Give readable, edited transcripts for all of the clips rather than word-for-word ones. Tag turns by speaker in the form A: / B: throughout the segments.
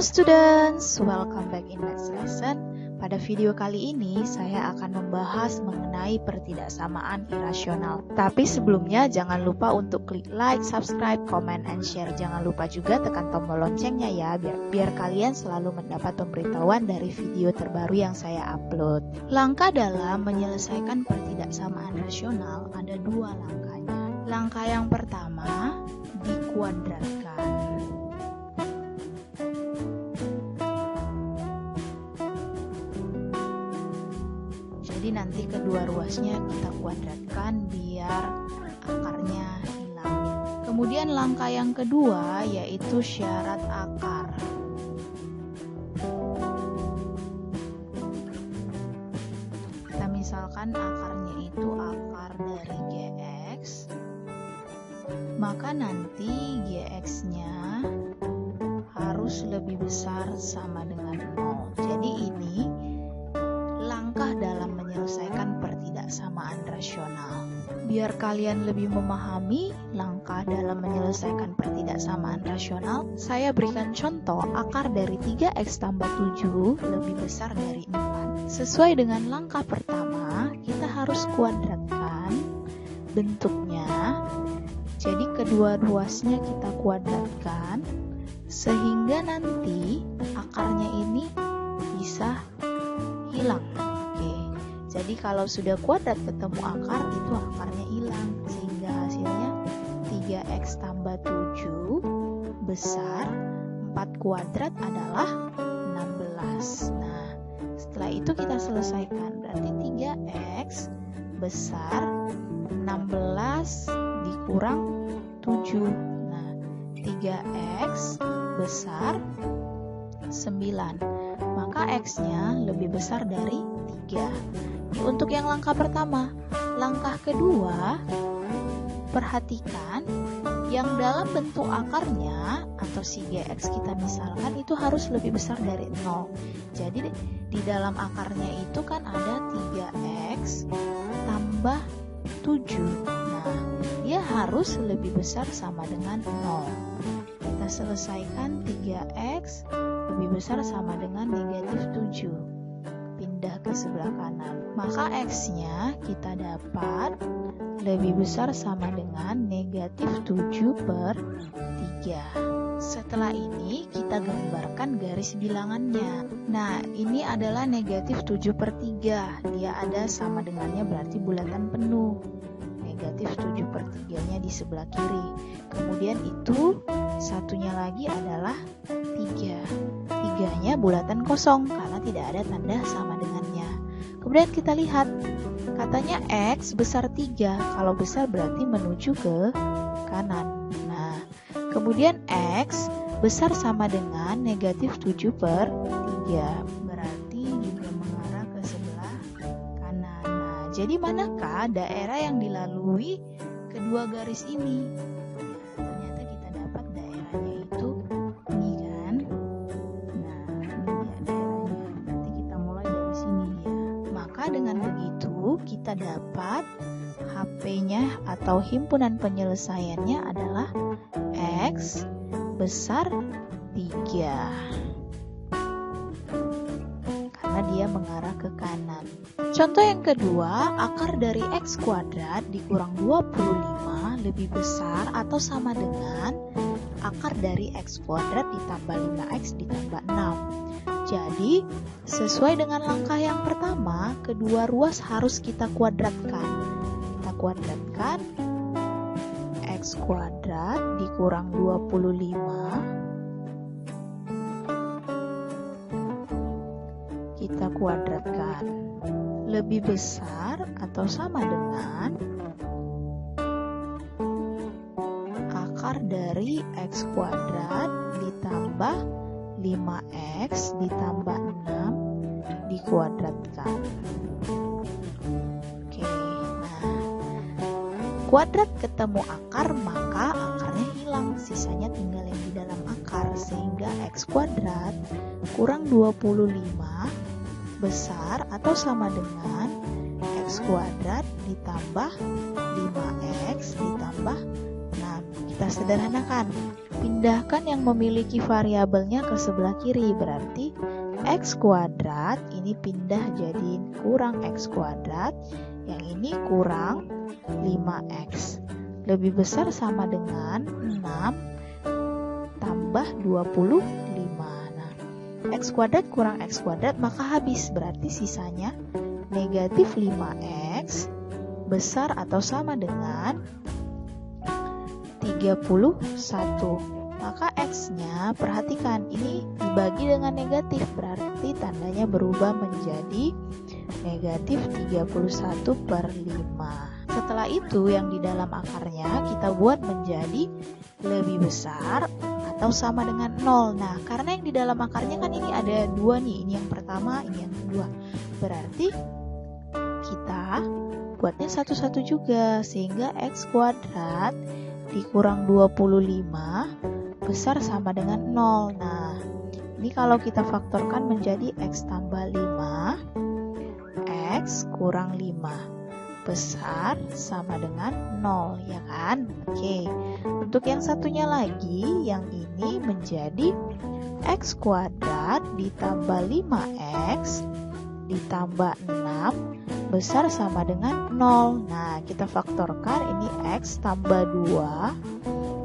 A: students, welcome back in next lesson. Pada video kali ini saya akan membahas mengenai pertidaksamaan irasional. Tapi sebelumnya jangan lupa untuk klik like, subscribe, comment, and share. Jangan lupa juga tekan tombol loncengnya ya, biar kalian selalu mendapat pemberitahuan dari video terbaru yang saya upload. Langkah dalam menyelesaikan pertidaksamaan rasional ada dua langkahnya. Langkah yang pertama, dikuadratkan. Jadi nanti kedua ruasnya kita kuadratkan biar akarnya hilang. Kemudian langkah yang kedua yaitu syarat akar. Kita misalkan akarnya itu akar dari GX, maka nanti GX-nya harus lebih besar sama dengan 0. Jadi ini langkah dalam menyelesaikan pertidaksamaan rasional. Biar kalian lebih memahami langkah dalam menyelesaikan pertidaksamaan rasional, saya berikan contoh akar dari 3x tambah 7 lebih besar dari 4. Sesuai dengan langkah pertama, kita harus kuadratkan bentuknya. Jadi kedua ruasnya kita kuadratkan sehingga nanti akarnya ini bisa hilang. Jadi kalau sudah kuadrat ketemu akar, itu akarnya hilang. Sehingga hasilnya 3x tambah 7 besar 4 kuadrat adalah 16. Nah, setelah itu kita selesaikan. Berarti 3x besar 16 dikurang 7. Nah, 3x besar 9. Maka x-nya lebih besar dari 3. Untuk yang langkah pertama. Langkah kedua, perhatikan yang dalam bentuk akarnya atau si GX kita misalkan itu harus lebih besar dari 0. Jadi di dalam akarnya itu kan ada 3x tambah 7. Nah, dia harus lebih besar sama dengan 0. Kita selesaikan 3x lebih besar sama dengan negatif 7. Pindah ke sebelah kanan. Maka x-nya kita dapat lebih besar sama dengan negatif 7/3. Setelah ini kita gambarkan garis bilangannya. Nah, ini adalah negatif 7/3. Dia ada sama dengannya berarti bulatan penuh. Negatif 7/3-nya di sebelah kiri. Kemudian itu satunya lagi adalah 3. 3-nya bulatan kosong karena tidak ada tanda sama dengannya. Kemudian kita lihat, katanya X besar 3. Kalau besar berarti menuju ke kanan. Nah, kemudian X besar sama dengan negatif 7/3. Berarti juga mengarah ke sebelah kanan. Nah, jadi manakah daerah yang dilalui kedua garis ini? Ternyata kita dapat daerahnya itu ini kan. Nah, ini dia daerahnya. Berarti kita mulai dari sini dia. Maka dengan begitu kita dapat HP-nya atau himpunan penyelesaiannya adalah X besar 3. Karena dia mengarah ke kanan. Contoh yang kedua, akar dari X kuadrat dikurang 25 lebih besar atau sama dengan akar dari X kuadrat ditambah 5X ditambah 6. Jadi, sesuai dengan langkah yang pertama, kedua ruas harus kita kuadratkan. Kita kuadratkan X kuadrat dikurang 25. Kita kuadratkan lebih besar atau sama dengan akar dari X kuadrat ditambah 5X ditambah 6 dikuadratkan. Oke, nah kuadrat ketemu akar maka akarnya hilang, sisanya tinggal yang di dalam akar, sehingga X kuadrat kurang 25 besar atau sama dengan X kuadrat ditambah 5X ditambah 6. Kita sederhanakan. pindahkan yang memiliki variabelnya ke sebelah kiri, berarti X kuadrat ini pindah jadi kurang X kuadrat, yang ini kurang 5X. Lebih besar sama dengan 6 tambah 25. Nah, X kuadrat kurang X kuadrat maka habis, berarti sisanya negatif 5X besar atau sama dengan 31. Maka X-nya, perhatikan, ini dibagi dengan negatif, berarti tandanya berubah menjadi negatif 31/5. Setelah itu, yang di dalam akarnya kita buat menjadi lebih besar atau sama dengan 0. Nah, karena yang di dalam akarnya kan ini ada dua nih, ini yang pertama, ini yang kedua. Berarti kita buatnya satu-satu juga, sehingga X kuadrat dikurang 25 besar sama dengan 0. Nah, ini kalau kita faktorkan menjadi X tambah 5, X kurang 5 besar sama dengan 0, ya kan? Oke, untuk yang satunya lagi, yang ini menjadi X kuadrat ditambah 5X ditambah 6 besar sama dengan 0. Nah, kita faktorkan, ini X tambah 2,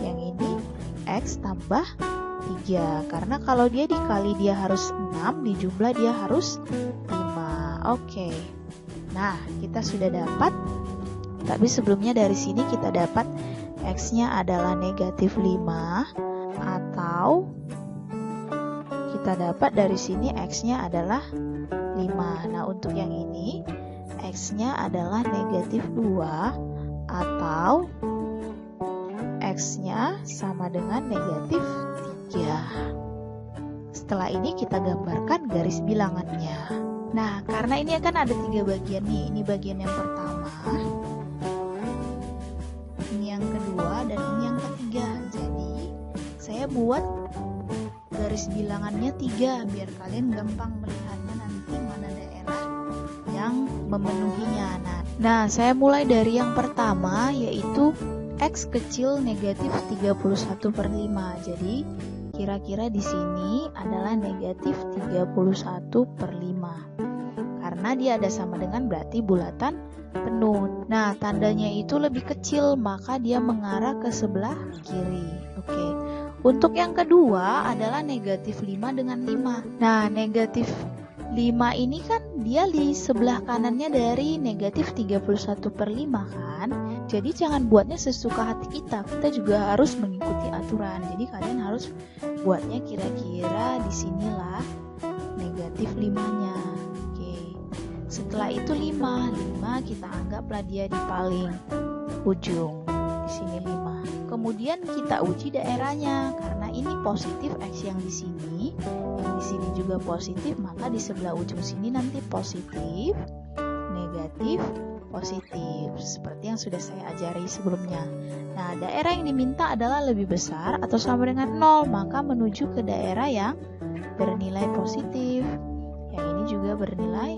A: yang ini X tambah 3. Karena kalau dia dikali dia harus 6, dijumlah dia harus 5. Oke. Nah, kita sudah dapat. Tapi sebelumnya dari sini kita dapat X-nya adalah negatif 5, atau kita dapat dari sini X-nya adalah 5. Nah, untuk yang ini X-nya adalah negatif 2, atau X-nya sama dengan negatif 3. Setelah ini kita gambarkan garis bilangannya. Nah, karena ini akan ada 3 bagian nih. Ini bagian yang pertama, ini yang kedua, dan ini yang ketiga. Jadi, saya buat garis bilangannya 3 biar kalian gampang melihatnya nanti mana daerah yang memenuhinya. Nah, saya mulai dari yang pertama, yaitu X kecil negatif 31/5. Jadi, kira-kira di sini adalah negatif 31/5. Karena dia ada sama dengan berarti bulatan penuh. Nah, tandanya itu lebih kecil, maka dia mengarah ke sebelah kiri. Oke. Untuk yang kedua adalah negatif 5 dengan 5. Nah, negatif 5 ini kan dia di sebelah kanannya dari negatif 31/5 kan. Jadi jangan buatnya sesuka hati kita. Kita juga harus mengikuti aturan. Jadi kalian harus buatnya kira-kira di sinilah negatif 5-nya. Oke. Setelah itu 5 kita anggaplah dia di paling ujung. Di sini 5. Kemudian kita uji daerahnya, karena ini positif X yang di sini juga positif, maka di sebelah ujung sini nanti positif, negatif, positif, seperti yang sudah saya ajari sebelumnya. Nah, daerah yang diminta adalah lebih besar atau sama dengan 0, maka menuju ke daerah yang bernilai positif. Yang ini juga bernilai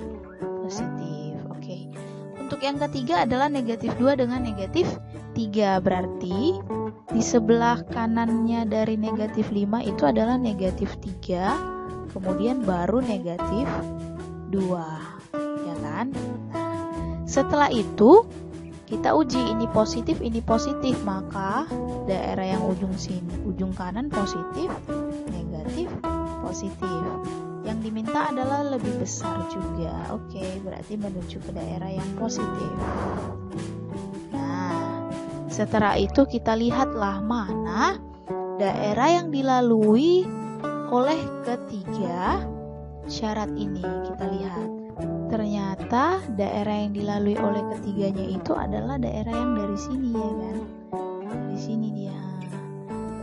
A: positif. Oke. Untuk yang ketiga adalah negatif 2 dengan negatif 3, berarti di sebelah kanannya dari negatif 5 itu adalah negatif 3, kemudian baru negatif 2, ya kan? Nah, setelah itu kita uji ini positif, maka daerah yang ujung kanan positif, negatif, positif. Yang diminta adalah lebih besar juga. Oke, berarti menuju ke daerah yang positif. Setelah itu kita lihatlah mana daerah yang dilalui oleh ketiga syarat ini. Kita lihat, ternyata daerah yang dilalui oleh ketiganya itu adalah daerah yang dari sini, ya kan? Dari sini dia.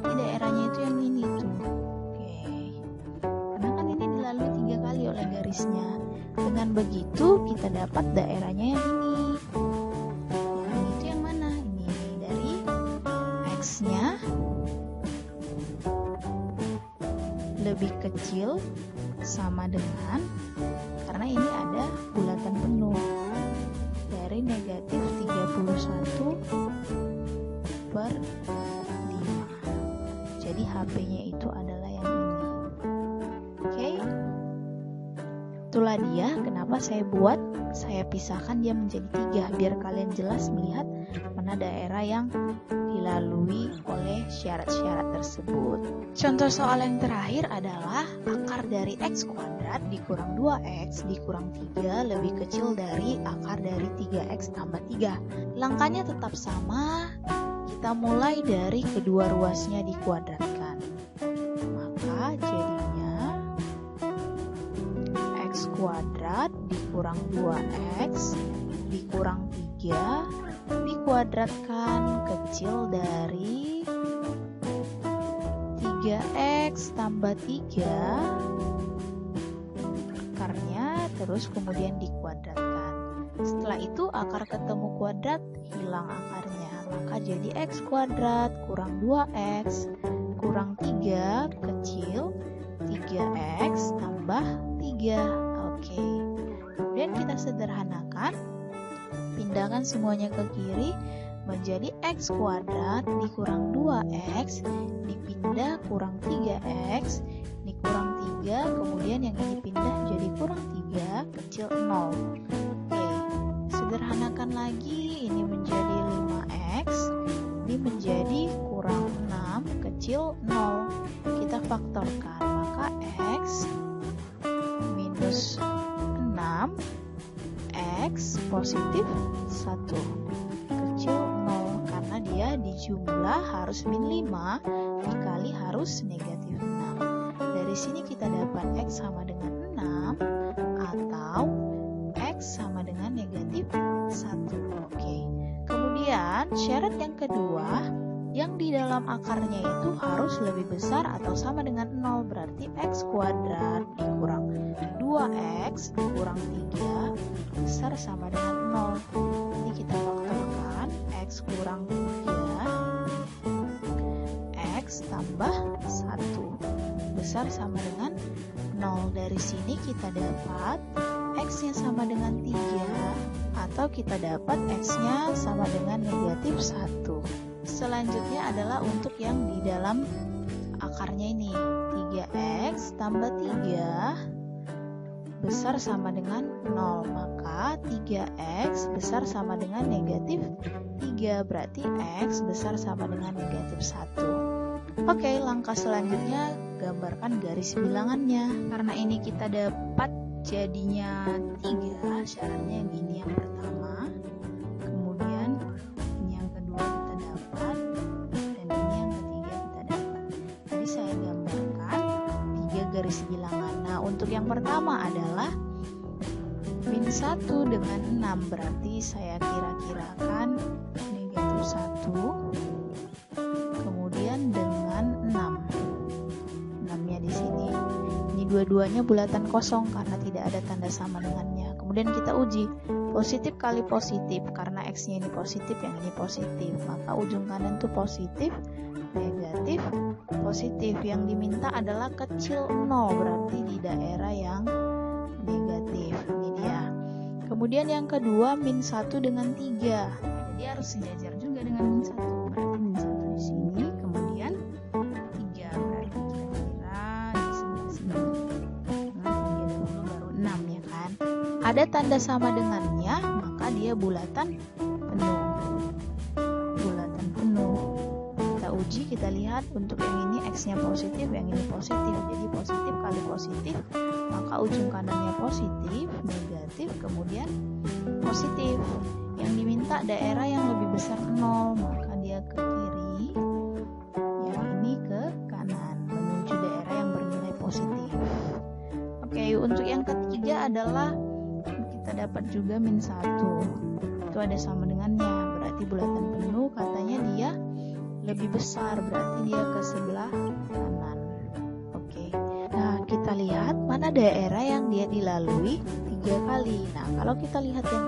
A: Berarti daerahnya itu yang ini tuh. Oke. Karena kan ini dilalui 3 kali oleh garisnya. Dengan begitu kita dapat daerahnya yang ini. X-nya lebih kecil sama dengan, karena ini ada bulatan penuh, dari negatif 31/5. Jadi Jadi HP-nya itu adalah yang ini. Oke. Itulah dia kenapa saya pisahkan dia menjadi 3 biar kalian jelas melihat mana daerah yang dilalui oleh syarat-syarat tersebut. Contoh soal yang terakhir adalah akar dari x kuadrat dikurang 2x dikurang 3 lebih kecil dari akar dari 3x tambah 3. Langkahnya tetap sama, kita mulai dari kedua ruasnya dikuadratkan. Maka jadinya x kuadrat dikurang 2x dikurang 3 dikuadratkan kecil dari 3x tambah 3 akarnya, terus kemudian dikuadratkan. Setelah itu akar ketemu kuadrat, hilang akarnya, maka jadi x kuadrat kurang 2x kurang 3 kecil 3x tambah 3. Oke. Kemudian kita sederhanakan, pindahkan semuanya ke kiri menjadi x kuadrat dikurang 2x dipindah kurang 3x dikurang 3, kemudian yang ini pindah jadi kurang 3 kecil 0. Oke, sederhanakan lagi, ini menjadi 5x ini menjadi kurang 6 kecil 0. Kita faktorkan, maka x minus 6 x positif 1 kecil 0, karena dia di jumlah harus min 5 dikali harus negatif 6. Dari sini kita dapat x sama dengan 6 atau x sama dengan negatif 1. Oke. Kemudian syarat yang kedua, yang di dalam akarnya itu harus lebih besar atau sama dengan 0, berarti x kuadrat dikurang 2x dikurang 3 besar sama dengan 0. Ini kita faktorkan, x kurang 3 x tambah 1 besar sama dengan 0. Dari sini kita dapat x-nya sama dengan 3 atau kita dapat x-nya sama dengan negatif 1. Selanjutnya adalah untuk yang di dalam akarnya ini, 3x tambah 3 besar sama dengan 0, maka 3x besar sama dengan negatif 3, berarti x besar sama dengan negatif 1. Oke, langkah selanjutnya gambarkan garis bilangannya. Karena ini kita dapat jadinya 3, syaratnya yang ini yang pertama, kemudian ini yang kedua kita dapat, dan ini yang ketiga kita dapat. Jadi saya gambarkan 3 garis bilangan. Nah, untuk yang pertama adalah min 1 dengan 6, berarti saya kira-kirakan negatif 1 kemudian dengan 6 nya di sini. Ini dua-duanya bulatan kosong karena tidak ada tanda sama dengannya. Kemudian kita uji positif kali positif, karena x-nya ini positif, yang ini positif, maka ujung kanan itu positif, negatif, positif. Yang diminta adalah kecil 0, berarti di daerah yang negatif. Ini dia. Kemudian yang kedua min 1 dengan 3, jadi harus sejajar juga dengan min 1, berarti min 1 di sini, kemudian 3, berarti kira-kira di sebelah sini. 3 dahulu baru 6 ya kan. Ada tanda sama dengannya, maka dia bulatan penuh. Bulatan penuh. Kita uji, kita lihat untuk yang ini x-nya positif, yang ini positif. Jadi positif kali positif, maka ujung kanannya positif, negatif, kemudian positif. Yang diminta daerah yang lebih besar 0, maka dia ke kiri, yang ini ke kanan, menuju daerah yang bernilai positif. Oke, untuk yang ketiga adalah kita dapat juga min 1. Itu ada sama dengannya, berarti bulatan penuh, katanya dia lebih besar, berarti dia ke sebelah kanan. Oke. Nah, kita lihat mana daerah yang dia dilalui 3 kali. Nah, kalau kita lihat yang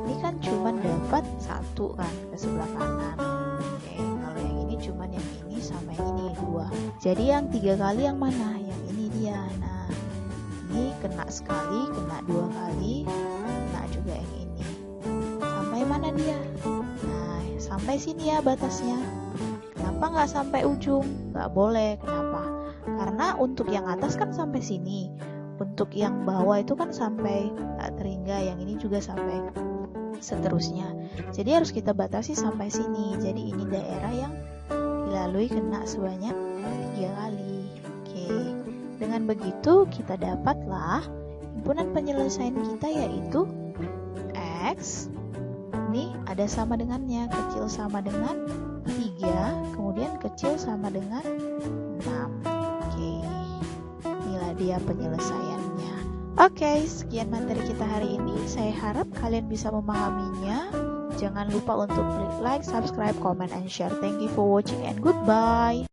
A: ini kan cuma dapat 1 kan ke sebelah kanan. Oke, kalau yang ini cuma yang ini sama yang ini 2. Jadi yang 3 kali yang mana? Yang ini dia. Nah, ini kena sekali, kena 2 kali, kena juga yang ini. Sampai mana dia? Nah, sampai sini ya batasnya. Kenapa Kenapa nggak sampai ujung? Nggak boleh. Kenapa? Karena untuk yang atas kan sampai sini. Untuk yang bawah itu kan sampai teringga. Yang ini juga sampai seterusnya. Jadi harus kita batasi sampai sini. Jadi ini daerah yang dilalui kena sebanyak 3 kali. Oke. Dengan begitu kita dapatlah himpunan penyelesaian kita yaitu X. Ini ada sama dengannya, kecil sama dengan 3, kemudian kecil sama dengan 6. Oke, inilah dia penyelesaiannya. Oke, sekian materi kita hari ini. Saya harap kalian bisa memahaminya. Jangan lupa untuk klik like, subscribe, comment, and share. Thank you for watching and goodbye.